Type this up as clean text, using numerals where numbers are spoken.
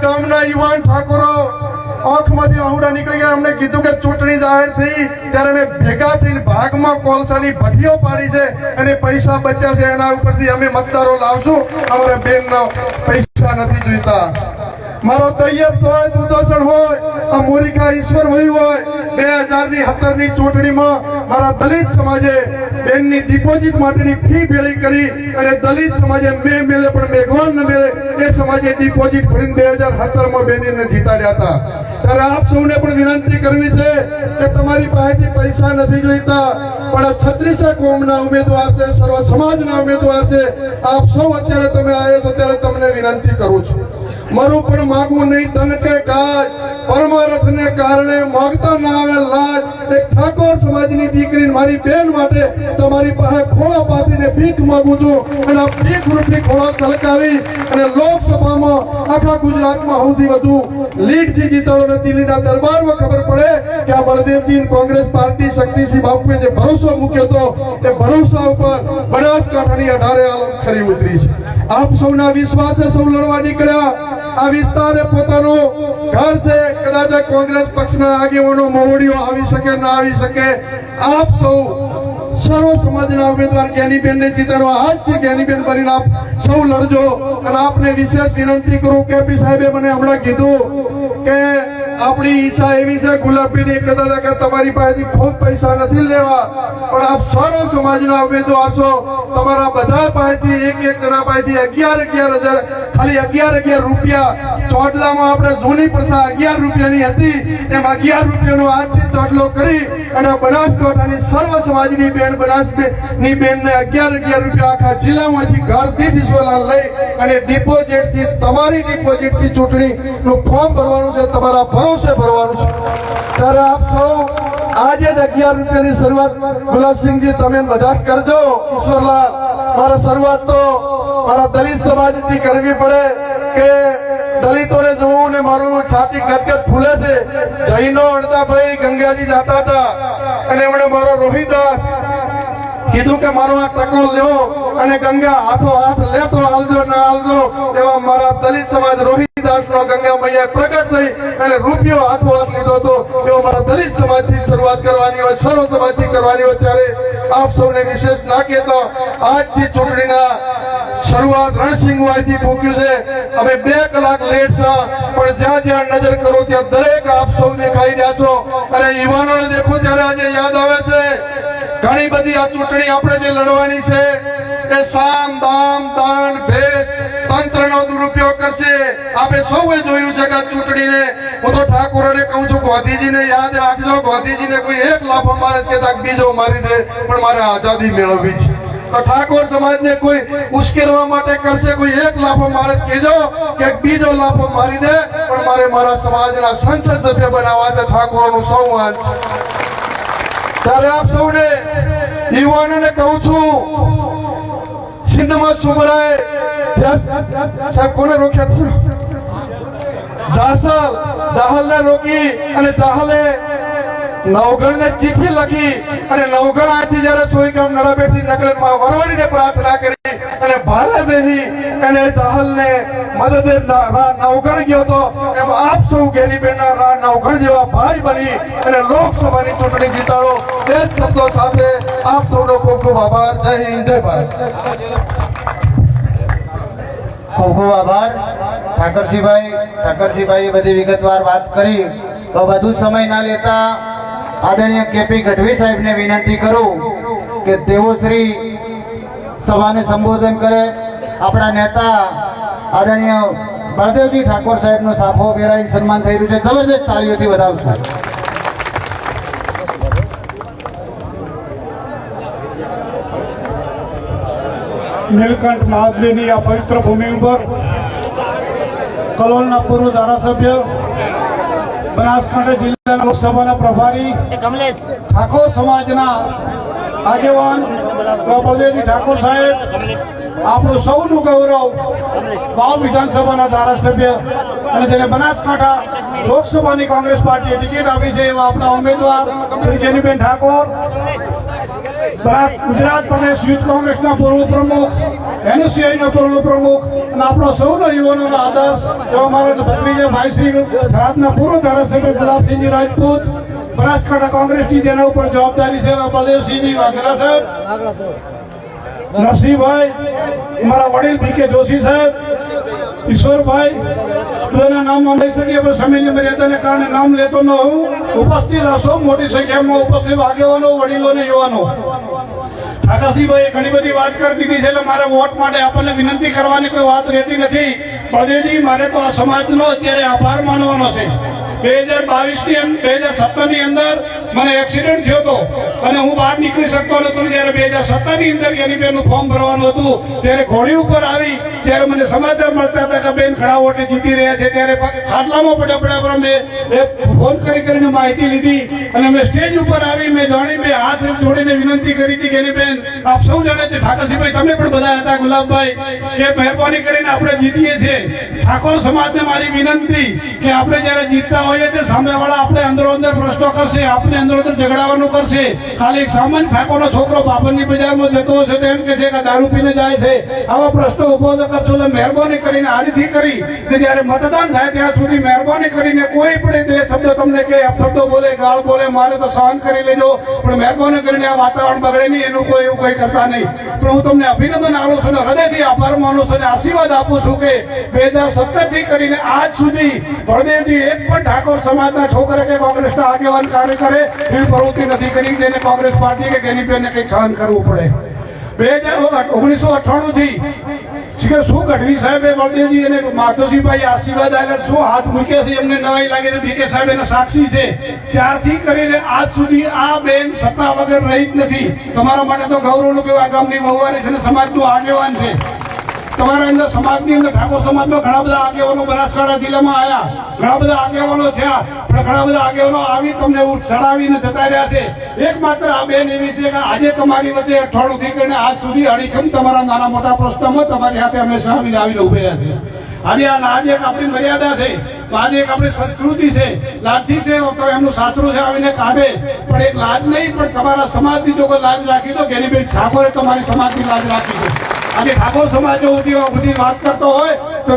ગામના યુવાન ઠાકોરો આંખમાંથી આહુડા નીકળી ગયા. અમને કીધું કે ચૂંટણી જાહેર થઈ ત્યારે અમે ભેગા થઈને ભાગમાં કોલસાની ભઠ્ઠીઓ પાડી છે અને પૈસા બચ્યા છે એના ઉપરથી અમે મતદારો લાવશું. અમારે બેનના પૈસા નથી જોઈતા. મારો તૈયબ હોય દુધોસણ હોય આ મોરિકા ઈશ્વર હોય 2017 ની ચૂંટણીમાં મારા દલિત સમાજે બેનની ડિપોઝિટ માટેની ફી ભેળી કરી અને દલિત સમાજે મેં મેલે પણ મેઘવાન ન મેલે એ સમાજે ડિપોઝિટ ભરીને 2017 માં બેનને જીતાડ્યા હતા. ત્યારે આપ સૌને પણ વિનંતી કરવી છે કે તમારી પાસેથી પૈસા નથી જોઈતા પણ 36 કોમના ઉમેદવાર છે, સર્વ સમાજના ઉમેદવાર છે. આપ સૌ અત્યારે તમે આવ્યો છો ત્યારે તમને વિનંતી કરું છું. મારું પણ માગવું નહીં ધન કે ગાય, પરમાર્થને કારણે માગતા ના આવે લાજ. એક ઠાકોર સમાજની દીકરી મારી બેન માટે તમારી પાસે ખોળા પાથરીને ભીખ માંગુ છું અને આ ભીખ રૂપી ખોળા છલકાવી અને લોકસભામાં આખા ગુજરાતમાં સૌથી વધુ લીડથી જીતાડો. દિલ્હીના દરબારમાં ખબર પડે કે આ બળદેવજી કોંગ્રેસ પાર્ટી શક્તિસિંહ બાપુએ જે ભરોસો મૂક્યો હતો એ ભરોસા ઉપર બનાસકાંઠાની 18 આલમ ખરી ઉતરી છે. આપ સૌના વિશ્વાસે સૌ લડવા નીકળ્યા. આ વિસ્તારે પોતાનું ઘર છે. કદાચ કોંગ્રેસ પક્ષના આગેવાનો મોવડીઓ આવી શકે ના આવી શકે. આપ સૌ સર્વ સમાજના ઉમેદવાર જ્ઞાનીબેનને જીતાડવા આજથી જ્ઞાનીબેન બનીને આપ સૌ લડજો. અને આપને વિશેષ વિનંતી કરું કે પી સાહેબે મને હમણાં કીધું કે આપણી ઈચ્છા એવી છે ગુલાબીની કદાચ કે તમારી પાસેથી ખૂબ પૈસા નથી લેવા પણ આપ સર્વ સમાજના ઉમેદવાર છો. તમારા બધા પાસેથી એક જણા પાસેથી 11,000 ખાલી 11 રૂપિયા ચોટલામાં આપણે જૂની પ્રથા 11 રૂપિયાની હતી એમ 11 રૂપિયાનો આજથી ચોટલો કરી અને બનાસકાંઠાની સર્વ સમાજની બેન બનાસની બેનને 11 રૂપિયા આખા જિલ્લામાંથી ઘર દીઠ ઈશ્વરલાલ લઈ અને ડિપોઝિટથી તમારી ડિપોઝિટથી ચૂંટણીનું ફોર્મ ભરવાનું છે, તમારા ભરોસે ભરવાનું છે. ત્યારે આપ સૌ આજે જ 11 રૂપિયાની શરૂઆત ગુલાબસિંહજી તમે બધા કરજો. ઈશ્વરલાલ મારે શરૂઆત તો મારા દલિત સમાજથી કરવી પડે કે દલિતોને જોવું ને મારું છાતી ગદગદ ફૂલે છે. જૈનો અડતાભાઈ ગંગાજી જતા હતા અને એમણે મારો રોહિદાસ કીધું કે મારો આ ટકો લ્યો અને ગંગા હાથો હાથ લેતો હાલજો ના હાલજો એવા મારા દલિત સમાજ રોહિદાસનો ગંગા મૈયા પ્રગટ થઈ અને રૂપિયો હાથો હાથ લીધો હતો. એવો મારા દલિત સમાજથી શરૂઆત કરવાની હોય, સર્વ સમાજથી કરવાની હોય. ત્યારે આપ સૌને વિશેષ ના કહેતો આજથી ચૂંટણીના શરૂઆત રણસિંહવાથી ફૂક્યું છે. અમે 2 કલાક લેટ છે પણ જ્યાં જ્યાં નજર કરો ત્યાં દરેક આપ સૌ દેખાઈ રહ્યા છો. અને યુવાનોને દેખો ત્યારે આજે યાદ આવે છે ઘણી બધી આ ચૂંટણી આપણે જે લડવાની છે એ સામ દામ દાન ભેદ તંત્રનો દુરુપયોગ કરશે. આપણે સૌએ જોયું છે કે આ ચૂંટણીને હું તો ઠાકોરોને કહું છું ગાંધીજીને યાદ રાખજો. ગાંધીજીને કોઈ એક લાફો મારે કે બીજો મારી દે પણ મારે આઝાદી મેળવવી છે. તો ઠાકોર સમાજને કોઈ ઉશ્કેરવા માટે કરશે કોઈ એક લાફો મારે કહેજો કે બીજો લાફો મારી દે પણ મારે મારા સમાજના સંસદ સભ્ય બનાવવા છે. ઠાકોરનું સંવાદ છે. ત્યારે આપ સૌને યુવાનોને કહું છું સિંધમાં સુમરાએ સાહેબ કોને રોક્યા છે? જાહલને રોકી અને જાહલે નવગણને ચિઠ્ઠી લખી અને નવગણ આથી જયારે સોયગામ નડાબેટથી નકલનમાં વરવડીને પ્રાર્થના કરી અને ભારે બેહી અને જાહલને મદદે નવગણ ગયો હતો. એમ આપ સૌ જ્ઞાનીબેનના નવગણ જેવા ભાઈ બની અને લોકસભાની ચૂંટણી જીતાડો. તે જ શબ્દો સાથે આપ સૌનો ખૂબ ખૂબ આભાર. જય હિન્દ, જય ભારત. ખૂબ ખૂબ આભાર ઠાકરસિંહભાઈએ બધી વિગતવાર વાત કરી. તો વધુ સમય ના લેતા આદરણીય કેપી ગઢવી સાહેબને વિનંતી કરું કે તેઓ શ્રી સભાને સંબોધન કરે. આપણા નેતા આદરણીય બળદેવજી ઠાકોર સાહેબનો સાફો પહેરાવી સન્માન થઈ રહ્યું છે. જબરજસ્ત તાળીઓથી વધાવશું. નીલકંઠ મહાદેવની આ પવિત્ર ભૂમિ ઉપર કલોલના પૂર્વ ધારાસભ્ય બનાસકાંઠા જિલ્લાના લોકસભાના પ્રભારી ઠાકોર સમાજના આગેવાન બળદેવજી ઠાકોર સાહેબ, આપણું સૌનું ગૌરવ વાવ વિધાનસભાના ધારાસભ્ય અને જેને બનાસકાંઠા લોકસભાની કોંગ્રેસ પાર્ટીએ ટિકિટ આપી છે એવા આપણા ઉમેદવાર શ્રી જ્ઞાનીબેન ઠાકોર, ગુજરાત પ્રદેશ યુથ કોંગ્રેસના પૂર્વ પ્રમુખ, એનએસયુઆઈના પૂર્વ પ્રમુખ અને આપણો સૌનો યુવાનોનો આદર્શ એવા મારા ભત્રીજા ભાઈ શ્રી થરાદના પૂર્વ ધારાસભ્ય ગુલાબસિંહજી રાજપૂત, બનાસકાંઠા કોંગ્રેસની જેના ઉપર જવાબદારી છે એવા બળદેવસિંહજી વાઘેલા સાહેબ, નરસિંહભાઈ, મારા વડીલ બીકે જોશી સાહેબ, ઈશ્વરભાઈ, બધાના નામ લઈ શકીએ પણ સમયની મર્યાદાને કારણે નામ લેતો ન હું. ઉપસ્થિત હશો મોટી સંખ્યામાં ઉપસ્થિત આગેવાનો, વડીલો અને યુવાનો. ઠાકરસિંહભાઈએ ઘણી બધી વાત કરી દીધી છે એટલે મારે વોટ માટે આપણને વિનંતી કરવાની કોઈ વાત રહેતી નથી. બળદેવજી, મારે તો આ સમાજનો અત્યારે આભાર માનવાનો છે. 2017 ની અંદર મને એક્સિડન્ટ થયો હતો અને હું બહાર નીકળી શકતો નતો. જયારે 2017 ની અંદર કેનીબેનનું ફોર્મ ભરવાનું હતું ત્યારે ઘોડી ઉપર આવી ત્યારે મને સમાચાર મળતા હતા કે બેન ઘણા વોટે જીતી રહ્યા છે. ત્યારે ખાટલામાં પડ્યા પર મેં ફોન કરીને માહિતી લીધી અને મેં સ્ટેજ ઉપર આવી, મેં જાણી, મેં હાથ જોડીને વિનંતી કરી હતી કે બેન, આપ સૌ જાણે છે, ઠાકરસિંહભાઈ તમે પણ બધા હતા, ગુલાબભાઈ, કે મહેરબાની કરીને આપણે જીતીએ છીએ. ઠાકોર સમાજને મારી વિનંતી કે આપણે જયારે જીતતા હોઈએ તે સામેવાળા આપણે અંદરો અંદર પ્રશ્નો કરશે, આપણે અંદરો અંદર ઝઘડાવાનું કરશે. ખાલી એક સામાન્ય ઠાકોરનો છોકરો બાબરની બજારમાં જતો હશે તો એમ કે છે કે દારૂ પીને જાય છે, આવા પ્રશ્નો ઉભો ન કરશો. એટલે મહેરબાની કરીને આજથી કરી કે જયારે મતદાન થાય ત્યાં સુધી મહેરબાની કરીને કોઈ પણ બે શબ્દ તમને કે અપશબ્દો બોલે, ગાળ બોલે, મારે તો સહન કરી લેજો, પણ મહેરબાની કરીને આ વાતાવરણ બગડે નહીં એનું કોઈ એવું કંઈ કરતા નહીં. પણ હું તમને અભિનંદન આપું છું, હૃદયથી આભાર માનું છું અને આશીર્વાદ આપું છું કે 2017 થી કરીને આજ સુધી બળદેવજી એક પણ ઠાકોર સમાજના છોકરા કે કોંગ્રેસના આગેવાન કાર્યકરે એવી પ્રવૃત્તિ નથી કરી જેને કોંગ્રેસ પાર્ટી કે ગેનીબેનને કંઈક સહન કરવું પડે. 1998 થી શું ગઢવી સાહેબે બળદેવજી અને માધવસિંહભાઈ આશીર્વાદ આગળ શું હાથ મૂક્યા છે એમને નવાઈ લાગે છે. બીકે સાહેબ એના સાક્ષી છે. ત્યારથી કરીને આજ સુધી આ બેન સત્તા વગર રહી જ નથી. તમારા માટે તો ગૌરવનું કહેવાય, ગામની વહુવારી છે અને સમાજનું આગેવાન છે. તમારા અંદર સમાજની અંદર ઠાકોર સમાજનો ઘણા બધા આગેવાનો બનાસકાંઠા જિલ્લામાં આવ્યા, ઘણા બધા આગેવાનો થયા, પણ ઘણા બધા આગેવાનો આવી તમને ચડાવીને જતા રહ્યા છે. એકમાત્ર આ બેન એવી છે કે આજે તમારી વચ્ચે 98 થી કરીને આજ સુધી અડીખમ તમારા નાના મોટા પ્રશ્નોમાં તમારી હાથે હંમેશા આવીને ઉભે રહ્યા છે. આજે આજે એક આપણી મર્યાદા છે, આજે એક આપણી સંસ્કૃતિ છે. લાલજી છે તો એમનું સાસરું છે આવીને કાઢે, પણ એક લાજ નહીં, પણ તમારા સમાજની જો કોઈ લાજ રાખી તો ગેનીબેન ઠાકોરે તમારી સમાજની લાજ રાખી છે. આજે ઠાકોર સમાજ જો બધી વાત કરતો હોય તો